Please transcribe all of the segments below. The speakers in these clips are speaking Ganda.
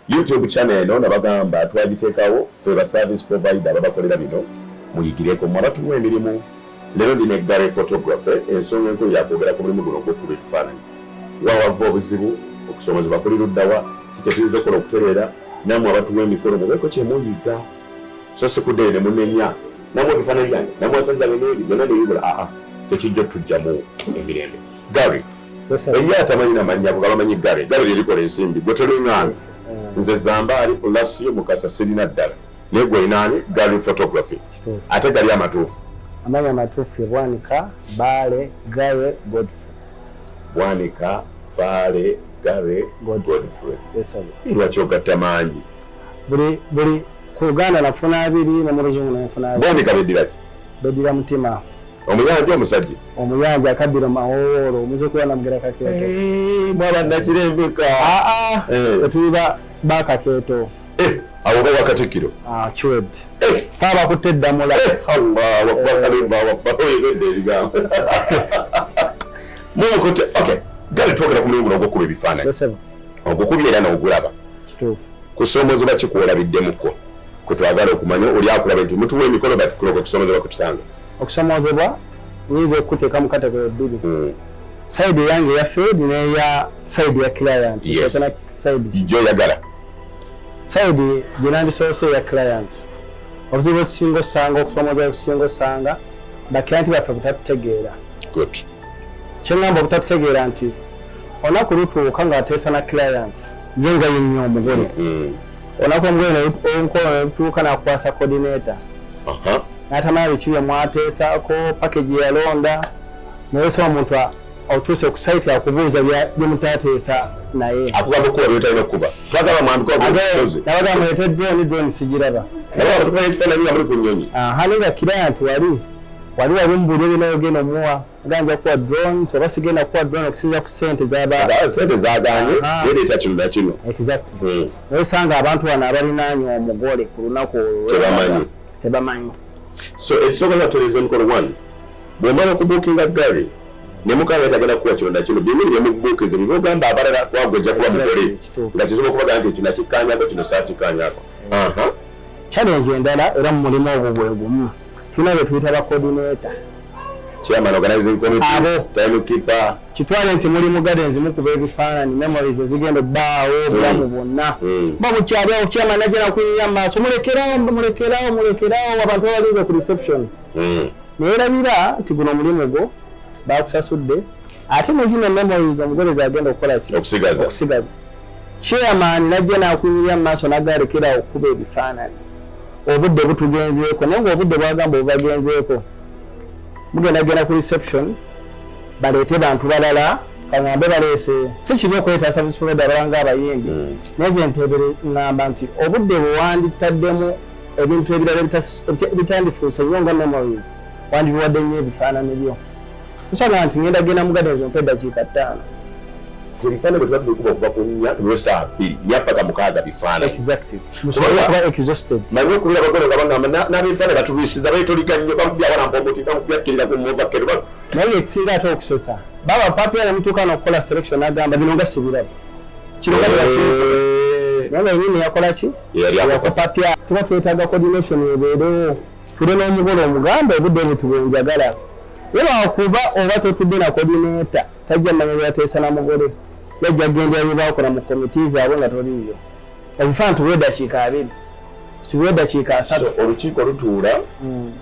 YouTube channel eno nabagamba twagiteekawo ffe ba service provider babakolera bino muyigireko mwabatuwa emirimu lero ndine Gary photography ensonga enkulu yakwogera ku mulimu guno gw'okuba ebifaananyi wawava obuzibu okusomozebwa kuli luddawa kikyatiriza okukola okutereera namwe abatuwa emikolo mubeeko kyemuyiga so sikuddeyo ne munenya namwe ebifaananyi byange namwe asajja beneeri byonna nebibula kyekijja tujjamu emirembe. Gary eyo atamanyina mannya kuba bamanyi Gary erikola ensimbi gwe tolinganze nze Zambaali Pulasiyo Mukasa sirina ddala naye gwe inaani Gary photography ate gali amatuufu amanya amatuufu Bwanika Baale Gary Godfrey. Bwanika Baale Gary Godfrey. Lwaki ogatta mangi? Buli ku Luganda nafuna abiri ne mu Luzungu nafuna abiri. Bwanika beddira ki? Beddira Mutima. Omuyanja omusajja? Omuyanja Kabbiro Mawoolo omuzuukulu namugera Kakeeto. Mwaba Nakirembeka. Tetuliba Bakakeeto. Abo baba Katikkiro. Chwed. Faba kutte Ddamula. Allah wakwa oyegedde ebigambo. Mukote okay. Gale twogera ku mulimu ogw'okuba ebifaananyi. Ogukubye era n'ogulaba. Kituufu. Kusomozebwa kikuwolabiddemukko. Kwe twagala okumanya oli akulaba nti mutuwa emikolo batukuloka okusomozebwa kutusanga. Okusomozebwa nize okuteeka mu kategori bbiri. Side yange ya field n'eya side ya client. Yes. Side gy'oyagala. Side ginandisoose ya client. Obuzibu okisinga osanga okusomozebwa okusinga osanga bakyanti baffe butatutegeera. Good. Kyengamba obutatutegeera nti olunaku lutuuka ng'ateesa na client ye nga yennya omugole. Olunaku omugole lutuuka n'akukwasa coordinator. N'atamanya biki bye mwateesaako package yalonda naye so omuntu otuuse ku site akubuuza bye mutaateesa naye. Akugamba okuba by'otalina okuba. Twagala mwambika obusozi. Nabagamba mulete drone sigiraba. Naye batukuba ekifaananyi nga muli ku nnyonyi. Nga client wali mubuli ebina ogenda omuwa aganja kuwa drones oba sigenda kuwa drone okusinza ku ssente z'aba sente zaganye yereeta kino na kino. Exactly. Naye sanga abantu bano abalinaanye omugole ku lunaku tebamanyi. So ekisobola tuliza emikolo 1 bw'omala okubuukinga Gary ne mukanga tagenda kuwa kino na kino byemiri byemubuukize byogamba abalala kwagwejja kuba mugole nga kisobola okubaga nti kino kikkaanyako kino saakikkaanyako. Challenge endala era mu mulimu ogwo bwe gumu tulina bye tuyita ba coordinator. Chairman organizing committee, timekeeper. Kitwale nti mulimu gardens mukuba ebifaananyi memories ezigenda obbaawo obulamu bwonna. Babukyali awo chairman ajja kuyinya maaso mulekerawo abantu abalize ku reception. Neerabira nti guno omulimu gwo baakusasudde ate nezino memories omugole zagenda okukola ki? Okusigaza. Chairman najja nakuyinya maaso nagalekera okuba ebifaananyi. Obudde butugenzeeko naye ng'obudde bwagamba obubagenzeeko mugenda ku reception baleete bantu balala kaŋŋambe baleese si kibi okweta service provider abalanga abayimbi naye ze ntebere ŋŋamba nti obudde bwewanditaddemu ebintu ebirala bitandifuuse nnyo nga memories wandibiwadde nnyo ebifaananyi byo nsonga nti ngenda mu gardens ompe eddakiika 5 ebifaananyi bwe tuba tubikuba okuva ku 4 tuliwo saa 2 ya ppaka 6 bifaananyi. Exactly. Musobola kuba exhausted. Manyi okubira abagole nga bagamba n'abifaananyi batubisiza bayitolika nnyo bamubya abalampa omuti bamukuyakkirira ku muvakero. Naye ekisinga ate okusosa baba papia ne mutuuka n'okukola selection n'agamba bino nga sibirabo. Kino kati naye nyini yakola ki? Yako papia. Tuba twetaaga coordination ebeerewo tule n'omugole omuganda obudde butubwenjagala. Era kuba oba totudde na coordinator tajja manya byateesa na mugole. Yajja genda yabakola mu committees abo nga toliyo. Ebifaananyi tuwe eddakiika 2. Tuwe eddakiika 3. Olukiiko lutuula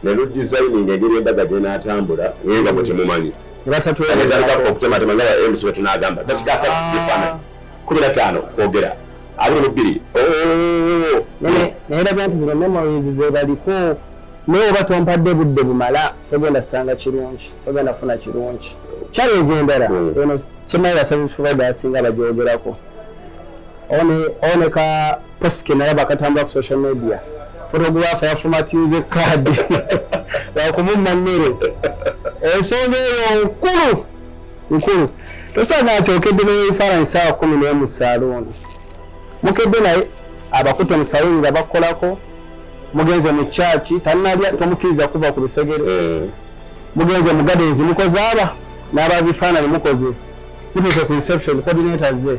ne ludesigning engeri embaga gy'enaatambula naye nga bwe temumanyi. Agatandikafe okutematema nga MC bwe tunaagamba. Eddakiika 3 bifaananyi 15 kwogera 22. Naye laga nti zino memories ze baliko naye oba tompadde budde bumala togenda ssanga kirungi togenda funa kirungi. Challenge endala eno kimanyi service provider asinga bagyogerako oneka poske naye bakatambula ku social media photographer yafumatinze kaadi wakumumma mmere ensonga eyo nkulu tosanga nti okedde n'ebifaananyi ssaawa 11 mu salooni mukedde naye abakutte mu salooni nga bakolako mugenze mu church tanalya tomukiriza kuva ku lusegere mugenze mu gardens mukoze aba n'ababifaananyi mukoze mutuuse ku reception coordinators ze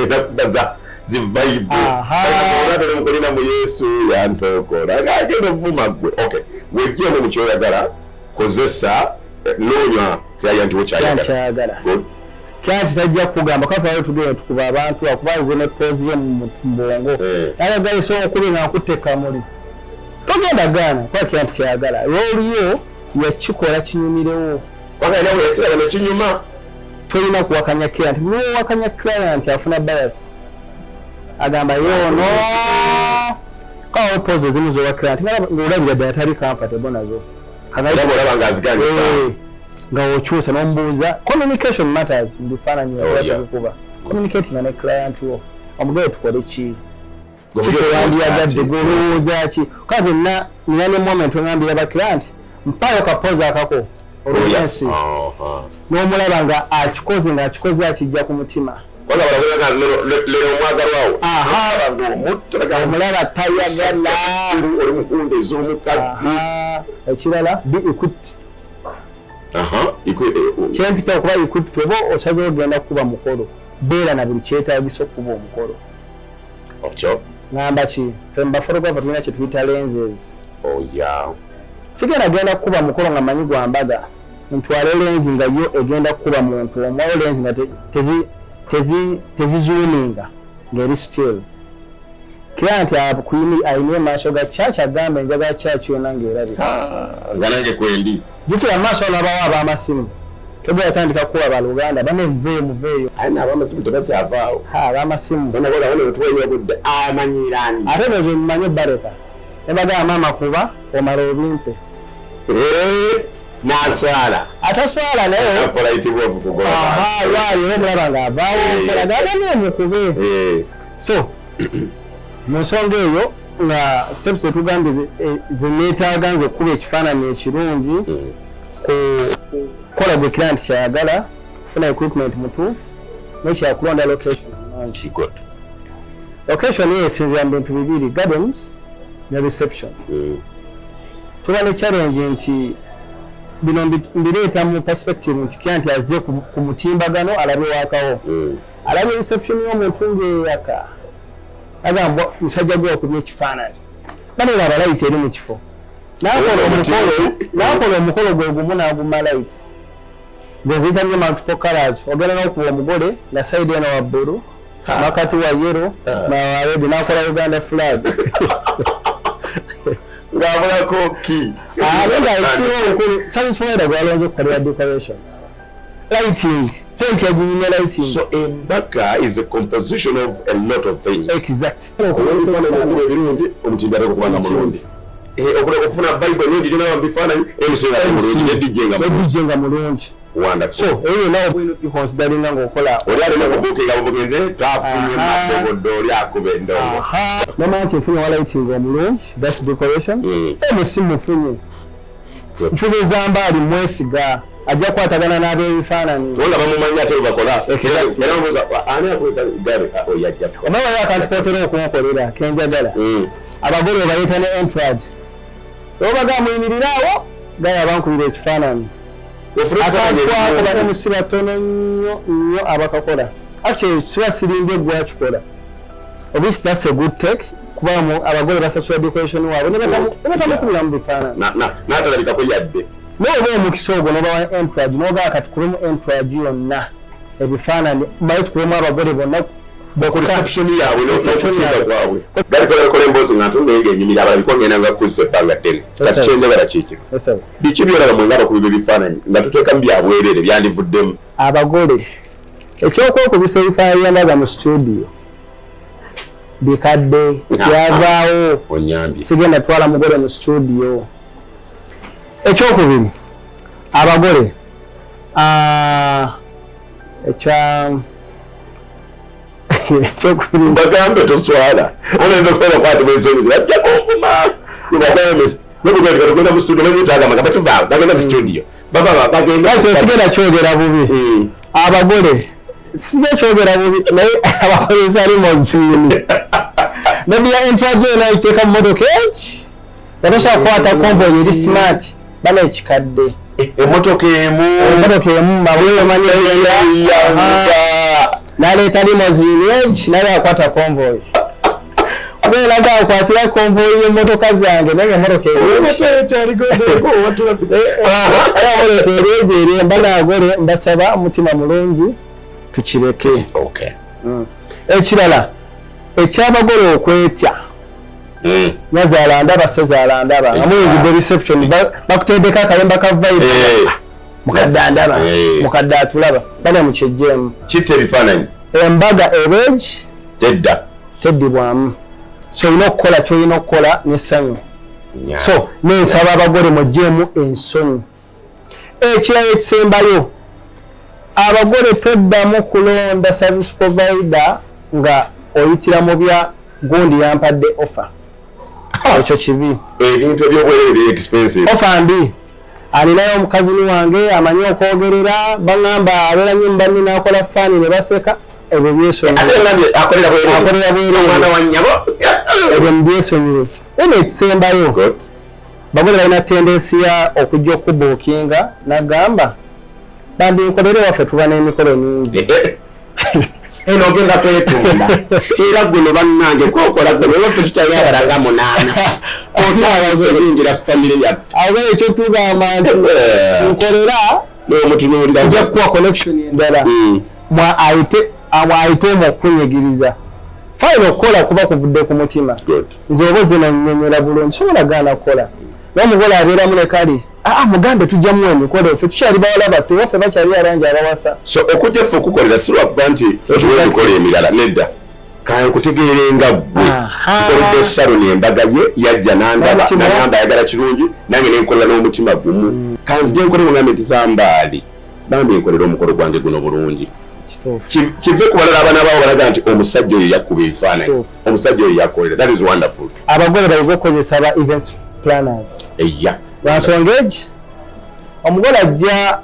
alina kubaza zi vibe kale mukolina mu Yesu yantokola agenda vuma gwe okay wejje mu kyoyagala kozesa nonya client wochayagala Client tajja kugamba kafa tugenda tukuba abantu akubaze ne pose ye mu mbongo ayagala so okulinga akuteka muri togenda gana kwa client kyagala roliyo yakikola kinyumirewo wakaina wetira ne kinyuma tulina kuwakanya client no wakanya client afuna bias agamba yono kwa pose zimu zo client ngolabira data ali comfortable nazo kanaira bolaba ngazigani nga ochusa nombuza communication matters ndifana nyo kuba communicating na client wo omugaye tukole ki kiko yandi agadde goluza ki kaze na nyane moment ngambira ba client mpayo kapoza akako oluyensi nomulaba nga akikoze akijja ku mutima wala balaga lero mwagalwawo omulaba tayagala oli mukunde z'omukazi ekirala be equipped kyempita okuba equipped oba osaze ogenda kuba mukolo beera na buli kyetaagisa okuba omukolo ngamba ki femba photographer tulina kye tuyita lenses sigenda genda kuba mukolo nga manyi gwambaga ntwale lens nga yo egenda kuba muntu omwawo lens nga tezizoominga ngeri still client akuyimi ayine maaso ga church agambe njaga church yona ngerabika nga nange kwendi jikira maaso n'abawa ab'amasimu toba yatandika kuwa baluganda bane muveeyo ayina ab'amasimu tebakyavaawo ab'amasimu wano tuweyo budde amanyirani ate bezo mmanye bareka nebagamba mama kuba omala obimpe naswala ataswala naye lwali omulaba ng'avaawo olagamba nemukube so mu nsonga eyo nga steps etugambye zeneetaaga nze kuba ekifaananyi ekirungi kola gwe client kyayagala kufuna equipment mutuufu nekyakulonda location mungi. Location yeesinzira mu bintu bibiri, gardens ne reception. Tuba ne challenge nti bino mbireeta mu perspective nti client azze ku mutimbagano alabe wakawo. Alabe reception y'omuntu ng'eyaka agamba musajja gwe okubya ekifaananyi bano laba light eri mu kifo n'akola omukolo gwe gumu n'aguma light nze ziyitanire multiple colors ogenda n'okuba omugole na side eno wa bbulu makati wa yellow na wa red n'akola Uganda flag ng'abulako ki abenga ekiwa omukulu service provider gwalonze okukolera decoration lighting, paint ya jinyine lighting. So embaga is a composition of a lot of things. Exactly. Okufuna okuba ebirungi omutimbira okubanga mulungi. Okufuna vibe ennungi gyonna bambifaananyi emisera mulungi ne DJ nga mulungi. Wonderful. So eyo nawe bwino considering ng'okola oli alina okubuukinga bubugenze twafunye mabogodo oli akuba endongo. Namanya nti nfunye wa lighting omulungi, that's decoration. Emusi mufunye. Nfunye ezambaali mwesiga. Ajja kwatagana n'abeebifaananyi. Wonna bamumanyi ate webakola. Era bamubuuza ani akozesa gare yajja. Oba wali akantu kootera okunkolera kenjagala. Abagole bayita ne entourage. Obaga muyimiriraawo gale abankubira ekifaananyi. Akantu batono si batono nnyo abakakola. Actually siba sirimbye gwakikola. Obviously that's a good take. Kubamu abagole basasula decoration waabwe ne batamukubira mu bifaananyi. N'atalabikako yadde. N'oba omukisa ogwo n'oba wa entourage n'ogaa kati kulemu entourage yonna ebifaananyi bayo tukulemu abagole bonna reception yaabwe n'okutimba kwabwe. Gari tolakola emboozi nga ntunga enyumira abalabiko ngenda nga kuzza ebbanga ddene kati kyenjagala kiikino biki byolaba mwe ngaba kubiba ebifaananyi nga tuteekamu byabwereere byandivuddemu abagole ekyokwekubisa ebifaananyi byandaga mu studio bikadde byavaawo onyambye sigenda twala mugole mu studio. Ekyokubiri abagole ekyokubiri bagambe toswala oneza kukola kwati bwensonyi bajja kunvuma bagambe nokugenda mu studio nebitagamba batuvaawo bagenda mu studio sigenda kyogera bubi abagole sijja kyogera bubi naye abakoleza limoziini nebya entourage yona ekiteeka mu motoka eki yatosha kukwata convoy eri smart bana ekikadde emotoka emu naleeta limoziini egi naye akwata convoy belaga akwatira convoy y'emmotoka zange naye emotoka eri mba naagole mbasaba mutima mulungi tukireke. Ekirala ekyabagole okwetya nazaala ndaba sezaala ndaba nga muyingidde reception bakuteddeko akayemba ka vibe mukadde andaba mukadde atulaba bana mukyejjeemu kitta ebifaananyi embaga ebeegi teddibwamu so olina okukola kyolina okukola n'essanyu so nensaba abagole mujjeemu ensonyi. Ekirala ekisembayo abagole toddamu kulonda service provider nga oyitira mu bya gundi yampadde offer. Ekyo kibi. Ebintu ebyobwerere biri expensive. Offer mbi. Alinayo omukazini wange amanyi okwogerera baŋŋamba abeera nnyumba nni n'akola faani ne baseka ebyo byesonyiwe. Ate ngambye akolera bwereere omwana wa nnyabo. Ebyo mubyesonyiwe. Eno ekisembayo bagole balina tendensi ya okujja okubuukinga n'agamba bambi nkolere waffe tuba n'emikolo mingi. Eno ogenda kwetunda era guno bannange kwokola gwe waffe tukyayagala munaana otaabazingira famire yaffe awo ekyo tugamba nti nkolera n'omutunuulira ojja kukuwa connection endala mwayite omukunyigiriza fayina okukola kuba kuvudde ku mutima nze oba zinannyonnyola bulungi sobola gaana kukola n'omugole abeeramu ne kali mugambe tujjamu emikolo ffe tukyali bawala bato waffe bakyali arangi abawasa. So okujja ffe okukolera si lwakuba nti tuwe tukola emirala nedda kankutegeere nga ggwe tukoledde Sharon embaga ye yajja n'andaba n'agamba ayagala kirungi nange nenkolera n'omutima gumu kanzije nkole mugambe nti Zambaali bambi nkolera omukolo gwange guno bulungi kive ku balala abaana baabo balaga nti omusajja oyo yakkuba ebifaananyi omusajja oyo yakolera. That is wonderful. Abagole bayiga okukozesa aba event planners. Eya lwansonga egi omugole ajja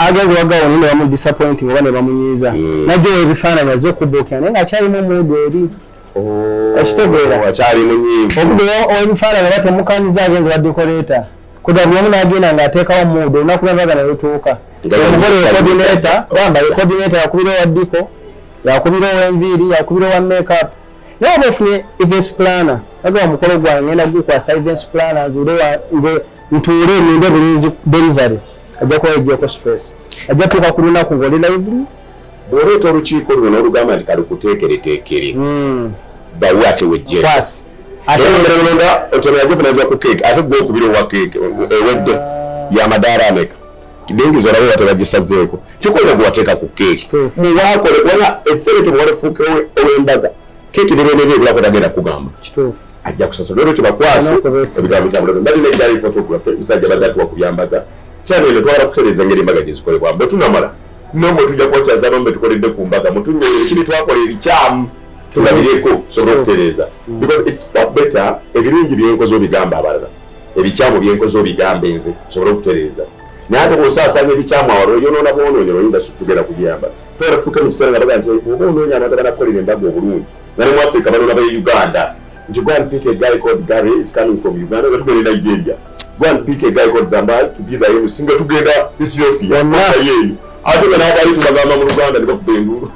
agenze wagawo ne bamu disappointing oba ne bamunyiza najjo ebifaananyi azze okubuukira naye nga akyalimu muudu eri ekitegeera akyali munyiivu obudde ebifaananyi oba temukanyiza agenze wa decorator kuda buli omu n'agenda ng'ateekawo muudu olunaku lwavaga ne lutuuka omugole coordinator gamba coordinator yakubira owa diko yakubira ow'enviiri yakubira owa makeup naye oba ofunye events planner agaba omukolo gwange ngenda gukwasa events planner ntuule ninde bulungi delivery ajja kuba yaggyeko stress ajja tuuka ku lunaku ng'oli lively bw'oleeta olukiiko luno n'olugamba nti kalukuteekereteekere bawe ate wejje ate mulonda otemyagufunazwa ku keeki ate gwe okubira owa keeki ewedde y'amadaala ameka dengizo olaba oba tebagisazeeko kikola gwe wateeka ku keeki muwaakole kubanga ekiseera ekyo bwewala fuuka ow'embaga keeki nebenebe ebulako tagenda kugamba ajja kusasula olwekyo bakwase ebigambo bitambula mbali nejjali photography musajja badde atuwa ku byambaga kyano eno twagala kutereeza engeri embaga gye zikolebwa bwe tunamala nombe tujja kuwakyazaano mbe tukoledde ku mbaga mutunyere ekiri twakola ebikyamu tulabireko sobola okutereeza because it's far better ebirungi byenkoze obigamba abalala ebikyamu byenkoze obigamba enze sobola okutereeza naye ate bw'osaasaanya ebikyamu awala oyonoona bwonoonye oyinza tugenda kugiyamba tola tutuuke mu kiseera nga baga nti oba onoonya abantu agana kukolera embaga obulungi nga ne mu Africa banoona ba Uganda nti go and pick a guy called Gary is coming from Uganda nga tugende Nigeria go and pick a guy called Zambal to be the MC nga tugenda Ethiopia yeeyo ate nga n'abali tubagamba mu Luganda ne bakuba engulu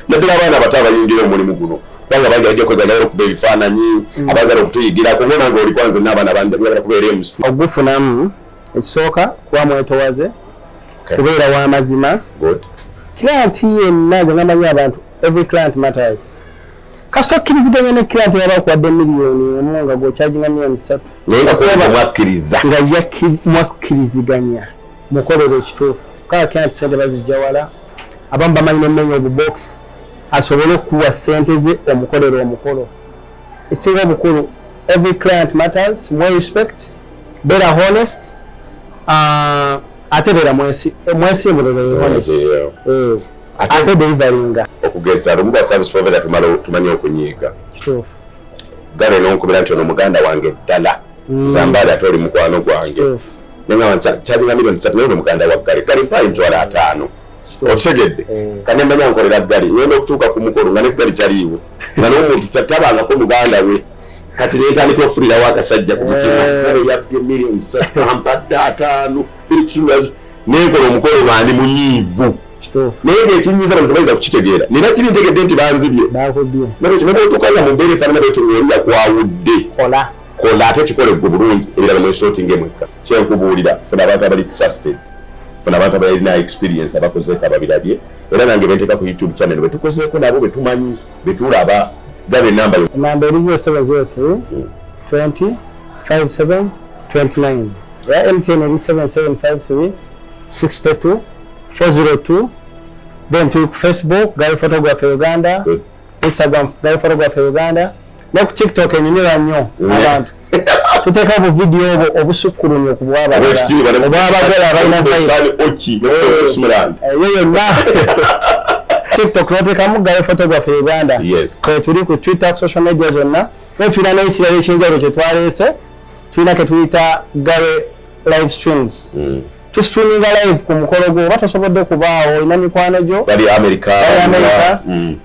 naddala abaana abato abayingira omulimu guno kubanga bangi bajja kweganira okuba ebifaananyi abaagala okutuyigirako ngona nga oli kwanza n'abaana banjagala kubeera MC ogufunamu ekisooka kuba mwetowaze kubeera w'amazima client yenna nze ngamanyi abantu every client matters kasita okkiriziganya ne client yaba akuwadde miliyoni emu nga gwokyajinga miliyoni 3 naye nga mwakkiriza nga mwakkiriziganya mukolero ekituufu kala client sente bazijja wala abamu bamanyi nemenya obubox asobole okuwa sente ze omukolero omukolo ekisinga obukulu every client matters more respect better honest ate beera mwesimulire honest ate deliveringa okugeza lumu ba service provider tumanye okunyiiga kituufu gale n'onkubira nti ono muganda wange ddala Zambali ate oli mukwano gwange nenga kyajinga miliyoni 3 naye muganda wa gale mpayi ntwala 5 okitegedde kane manya nkolera gale ngenda okutuuka ku mukolo nga ne gale kyaliiwo nga n'omuntu tatabangako muganda we kati neetandika ofulirawo akasajja ku mutima gale yabbye miliyoni 3 ampadde 5 ekitulazo nenkola omukolo nga ndi munyiivu naye ng'ekinyiza bano tebayinza kukitegeera nina kiri ntegedde nti banzibye nakyo nabwotukanga mu mbeera efaanana bwetyo ng'oli yakwawudde kola ate kikole gwe bulungi ebirala mwesootinge mwekka kyenkubuulira funa abantu abali trusted funa abantu abalina experience abakozeeko ababirabye era nange benteeka ku YouTube channel betukozeeko nabo betumanyi betulaba gabe enamba eri 0703 20 57 29 ya MTN eri 7753 62 402 then to Facebook Gary Photography Uganda Instagram Gary Photography Uganda ne ku TikTok enyumira nnyo abantu tuteeka mu video obusukkulumye okubwaba obwabagala abalina TikTok noteekamu Gary Photography Uganda tuli ku Twitter social media zonna ne tulina n'ekirala ekyenjawulo kye twaleese tulina ke tuyita Gary live streams streaminga live ku mukolo gwo oba tosobodde kubaawo olina mikwano gyo bali America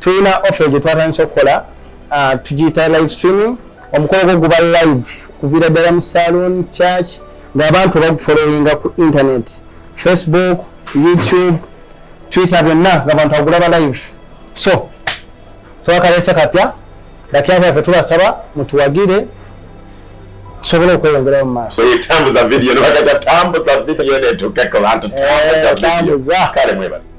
tulina offer gye twatandise okukola tugiyita live streaming omukolo gwo guba live kuviira ddala mu saloon church ng'abantu bagufollowinga ku internet Facebook YouTube Twitter byonna ng'abantu bagulaba live so twakaleese kapya dakika byaffe tubasaba mutuwagire tusobole okweyongerayo mu maaso tambuza video netukkeko bantu tambuza video kale mwebale